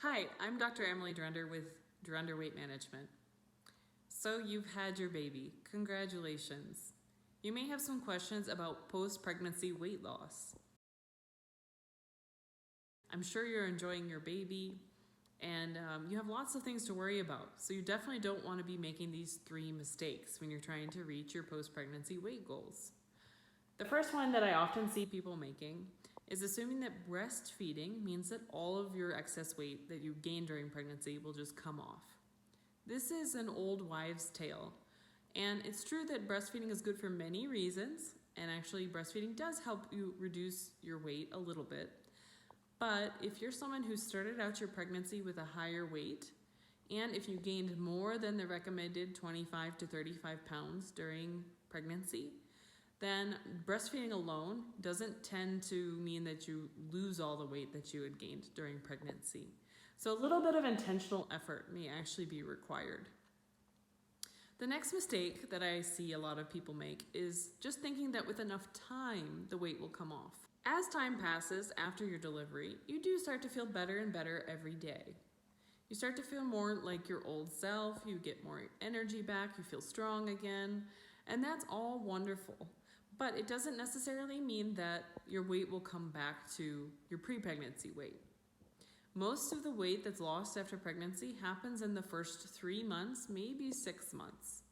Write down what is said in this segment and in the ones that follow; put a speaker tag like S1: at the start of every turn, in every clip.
S1: Hi, I'm Dr. Emily Dhurandhar with Dhurandhar Weight Management. So you've had your baby. Congratulations. You may have some questions about post-pregnancy weight loss. I'm sure you're enjoying your baby and you have lots of things to worry about. So you definitely don't want to be making these 3 mistakes when you're trying to reach your post-pregnancy weight goals. The first one that I often see people making is assuming that breastfeeding means that all of your excess weight that you gain during pregnancy will just come off. This is an old wives' tale, and it's true that breastfeeding is good for many reasons, and actually breastfeeding does help you reduce your weight a little bit. But if you're someone who started out your pregnancy with a higher weight, and if you gained more than the recommended 25 to 35 pounds during pregnancy, then breastfeeding alone doesn't tend to mean that you lose all the weight that you had gained during pregnancy. So a little bit of intentional effort may actually be required. The next mistake that I see a lot of people make is just thinking that with enough time, the weight will come off. As time passes after your delivery, you do start to feel better and better every day. You start to feel more like your old self, you get more energy back, you feel strong again, and that's all wonderful. But it doesn't necessarily mean that your weight will come back to your pre-pregnancy weight. Most of the weight that's lost after pregnancy happens in the first 3 months, maybe 6 months.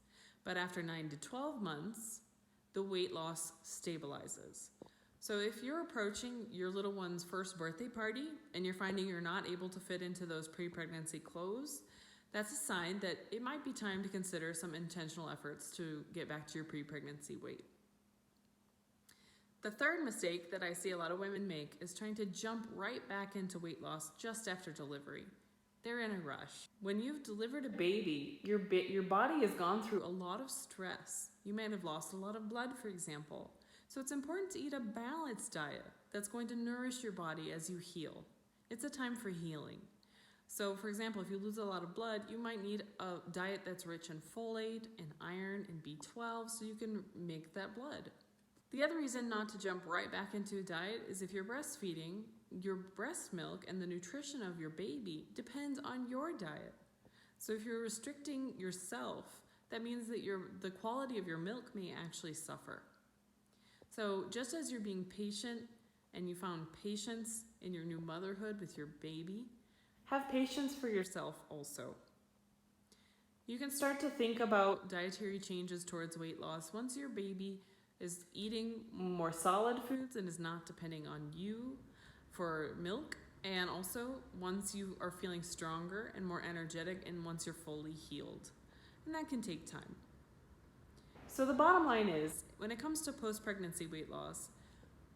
S1: But after 9 to 12 months, the weight loss stabilizes. So if you're approaching your little one's first birthday party and you're finding you're not able to fit into those pre-pregnancy clothes, that's a sign that it might be time to consider some intentional efforts to get back to your pre-pregnancy weight. The third mistake that I see a lot of women make is trying to jump right back into weight loss just after delivery. They're in a rush. When you've delivered a baby, your body has gone through a lot of stress. You might have lost a lot of blood, for example. So it's important to eat a balanced diet that's going to nourish your body as you heal. It's a time for healing. So for example, if you lose a lot of blood, you might need a diet that's rich in folate and iron and B12 so you can make that blood. The other reason not to jump right back into a diet is if you're breastfeeding, your breast milk and the nutrition of your baby depends on your diet. So if you're restricting yourself, that means that the quality of your milk may actually suffer. So just as you're being patient and you found patience in your new motherhood with your baby, have patience for yourself also. You can start to think about dietary changes towards weight loss once your baby is eating more solid foods and is not depending on you for milk, and also once you are feeling stronger and more energetic and once you're fully healed. And that can take time. So the bottom line is, when it comes to post-pregnancy weight loss,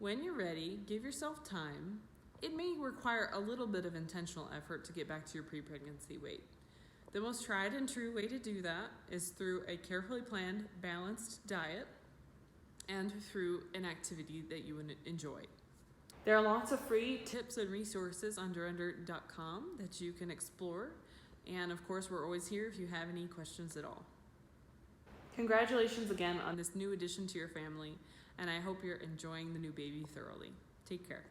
S1: when you're ready, give yourself time. It may require a little bit of intentional effort to get back to your pre-pregnancy weight. The most tried and true way to do that is through a carefully planned, balanced diet and through an activity that you would enjoy. There are lots of free tips and resources on Dhurandhar.com that you can explore. And of course, we're always here if you have any questions at all. Congratulations again on this new addition to your family, and I hope you're enjoying the new baby thoroughly. Take care.